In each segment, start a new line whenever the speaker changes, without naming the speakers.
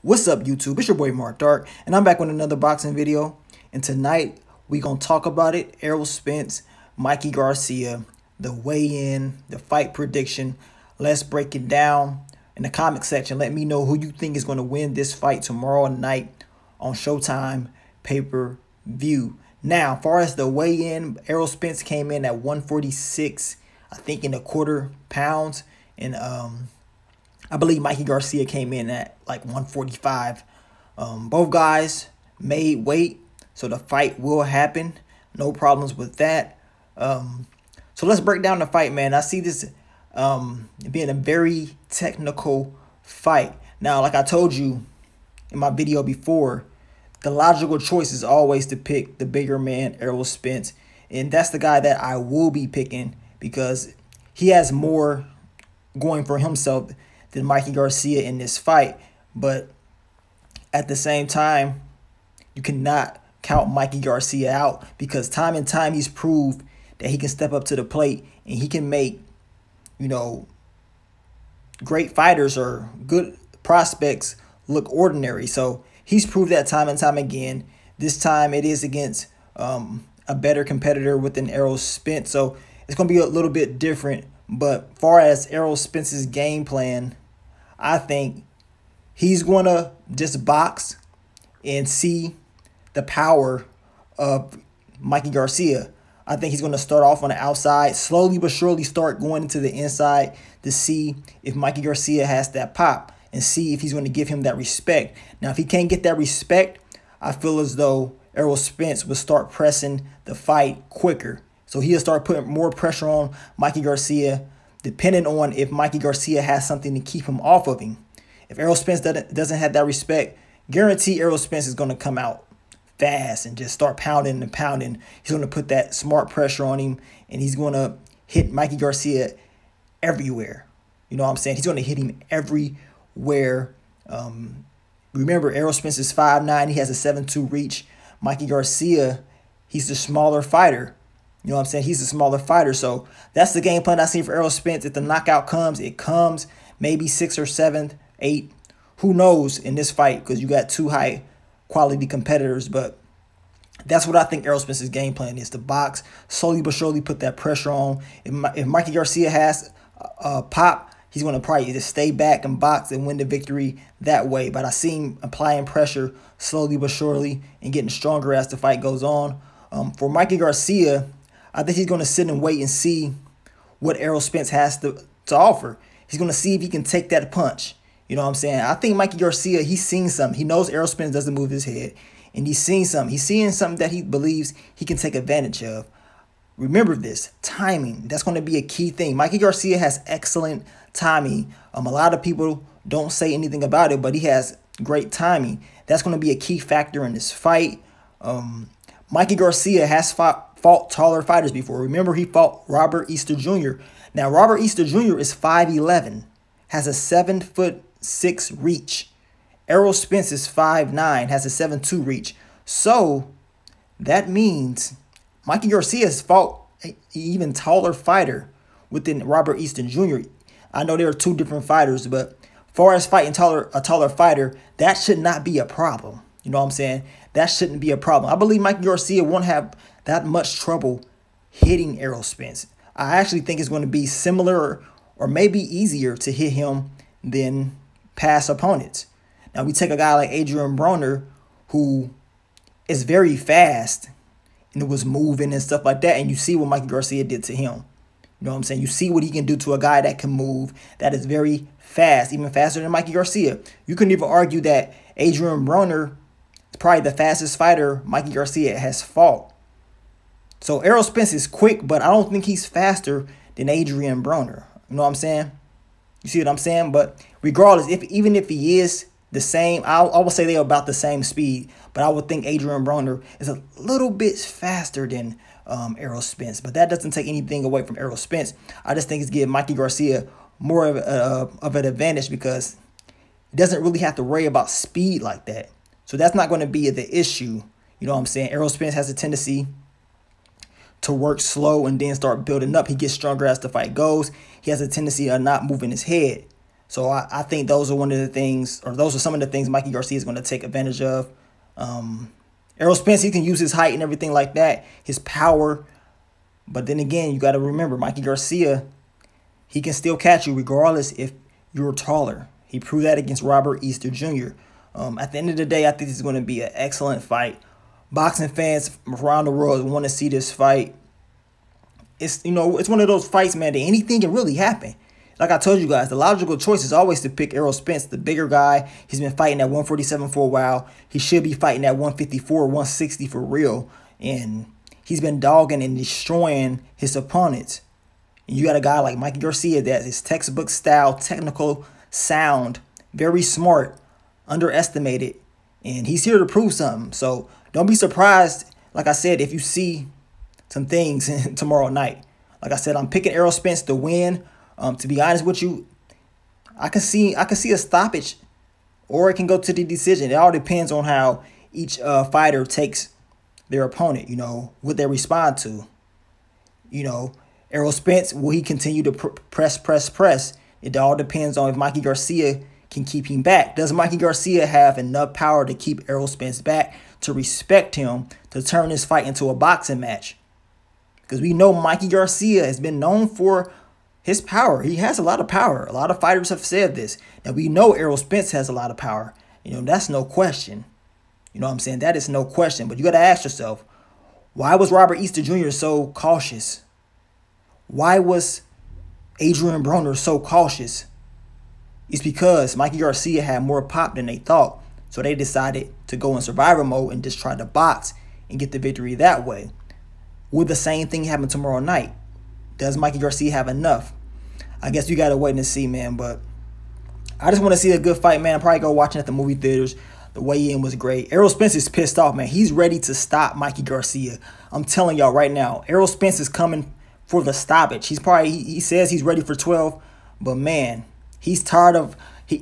What's up, YouTube? It's your boy Mark Dark, and I'm back with another boxing video. And tonight we gonna talk about it. Errol Spence, Mikey Garcia, the weigh-in, the fight prediction. Let's break it down in the comment section. Let me know who you think is gonna win this fight tomorrow night on Showtime pay-per-view. Now, as far as the weigh-in, Errol Spence came in at 146, I think, in a quarter pounds, and I believe Mikey Garcia came in at like 145. Both guys made weight, so the fight will happen. No problems with that. So let's break down the fight, man. I see this being a very technical fight. Now, like I told you in my video before, the logical choice is always to pick the bigger man, Errol Spence. And that's the guy that I will be picking because he has more going for himself than Mikey Garcia in this fight. But at the same time, you cannot count Mikey Garcia out because time and time he's proved that he can step up to the plate and he can make, great fighters or good prospects look ordinary. So he's proved that time and time again. This time it is against a better competitor within Errol Spence. So it's going to be a little bit different. But far as Errol Spence's game plan, I think he's going to just box and see the power of Mikey Garcia. I think he's going to start off on the outside, slowly but surely start going into the inside to see if Mikey Garcia has that pop and see if he's going to give him that respect. Now, if he can't get that respect, I feel as though Errol Spence will start pressing the fight quicker. So he'll start putting more pressure on Mikey Garcia, depending on if Mikey Garcia has something to keep him off of him. If Errol Spence doesn't have that respect, guarantee Errol Spence is going to come out fast and just start pounding and pounding. He's going to put that smart pressure on him, and he's going to hit Mikey Garcia everywhere. You know what I'm saying? He's going to hit him everywhere. Remember, Errol Spence is 5'9". He has a 7'2" reach. Mikey Garcia, he's the smaller fighter. You know what I'm saying? He's a smaller fighter. So that's the game plan I see for Errol Spence. If the knockout comes, it comes. Maybe 6th or 7th, 8th. Who knows in this fight because you got two high quality competitors. But that's what I think Errol Spence's game plan is, to box, slowly but surely put that pressure on. If Mikey Garcia has a pop, he's going to probably just stay back and box and win the victory that way. But I see him applying pressure slowly but surely and getting stronger as the fight goes on. For Mikey Garcia, I think he's going to sit and wait and see what Errol Spence has to offer. He's going to see if he can take that punch. You know what I'm saying? I think Mikey Garcia, he's seen something. He knows Errol Spence doesn't move his head. And he's seen something. He's seeing something that he believes he can take advantage of. Remember this, timing. That's going to be a key thing. Mikey Garcia has excellent timing. A lot of people don't say anything about it, but he has great timing. That's going to be a key factor in this fight. Mikey Garcia has fought taller fighters before. Remember, he fought Robert Easter Jr. Now, Robert Easter Jr. is 5'11", has a 7'6" reach. Errol Spence is 5'9", has a 7'2" reach. So that means Mikey Garcia has fought an even taller fighter within Robert Easter Jr. I know there are two different fighters, but as far as fighting a taller fighter, that should not be a problem. You know what I'm saying? That shouldn't be a problem. I believe Mikey Garcia won't have that much trouble hitting Errol Spence. I actually think it's going to be similar or maybe easier to hit him than past opponents. Now, we take a guy like Adrian Broner, who is very fast and it was moving and stuff like that, and you see what Mikey Garcia did to him. You know what I'm saying? You see what he can do to a guy that can move, that is very fast, even faster than Mikey Garcia. You couldn't even argue that Adrian Broner is probably the fastest fighter Mikey Garcia has fought. So Errol Spence is quick, but I don't think he's faster than Adrian Broner. You know what I'm saying? You see what I'm saying? But regardless, even if he is the same, I would say they're about the same speed. But I would think Adrian Broner is a little bit faster than Errol Spence. But that doesn't take anything away from Errol Spence. I just think it's giving Mikey Garcia more of an advantage because he doesn't really have to worry about speed like that. So that's not going to be the issue. You know what I'm saying? Errol Spence has a tendency to work slow and then start building up. He gets stronger as the fight goes. He has a tendency of not moving his head. So I think those are one of the things, or those are some of the things Mikey Garcia is going to take advantage of. Errol Spence, he can use his height and everything like that, his power. But then again, you got to remember, Mikey Garcia, he can still catch you regardless if you're taller. He proved that against Robert Easter Jr. At the end of the day, I think this is going to be an excellent fight. Boxing fans from around the world want to see this fight. It's, you know, it's one of those fights, man, that anything can really happen. Like I told you guys, the logical choice is always to pick Errol Spence, the bigger guy. He's been fighting at 147 for a while. He should be fighting at 154, 160 for real. And he's been dogging and destroying his opponents. And you got a guy like Mikey Garcia that's his textbook style, technical, sound, very smart, underestimated. And he's here to prove something. So don't be surprised, like I said, if you see some things tomorrow night. Like I said, I'm picking Errol Spence to win. To be honest with you, I can see a stoppage, or it can go to the decision. It all depends on how each fighter takes their opponent. You know, what they respond to. You know, Errol Spence, will he continue to press? It all depends on if Mikey Garcia can keep him back. Does Mikey Garcia have enough power to keep Errol Spence back, to respect him, to turn this fight into a boxing match? Because we know Mikey Garcia has been known for his power. He has a lot of power. A lot of fighters have said this. And we know Errol Spence has a lot of power. You know, that's no question. You know what I'm saying? That is no question. But you got to ask yourself, why was Robert Easter Jr. so cautious? Why was Adrian Broner so cautious? It's because Mikey Garcia had more pop than they thought. So they decided to go in survivor mode and just try to box and get the victory that way. Will the same thing happen tomorrow night? Does Mikey Garcia have enough? I guess you got to wait and see, man. But I just want to see a good fight, man. I'll probably go watching at the movie theaters. The weigh-in was great. Errol Spence is pissed off, man. He's ready to stop Mikey Garcia. I'm telling y'all right now, Errol Spence is coming for the stoppage. He says he's ready for 12. But, man, he's tired of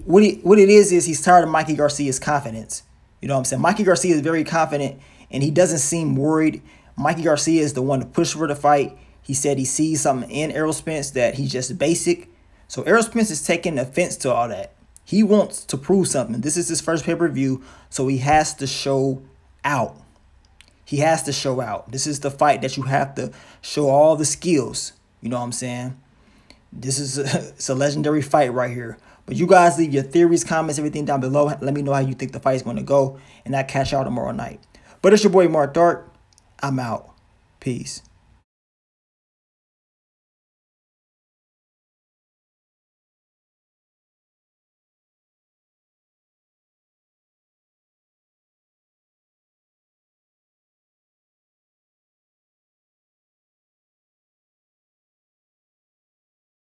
what it is he's tired of Mikey Garcia's confidence. You know what I'm saying? Mikey Garcia is very confident, and he doesn't seem worried. Mikey Garcia is the one to push for the fight. He said he sees something in Errol Spence that he's just basic. So Errol Spence is taking offense to all that. He wants to prove something. This is his first pay-per-view, so he has to show out. He has to show out. This is the fight that you have to show all the skills. You know what I'm saying? This is it's a legendary fight right here. But you guys leave your theories, comments, everything down below. Let me know how you think the fight is going to go. And I'll catch y'all tomorrow night. But it's your boy Mark Dark. I'm out. Peace.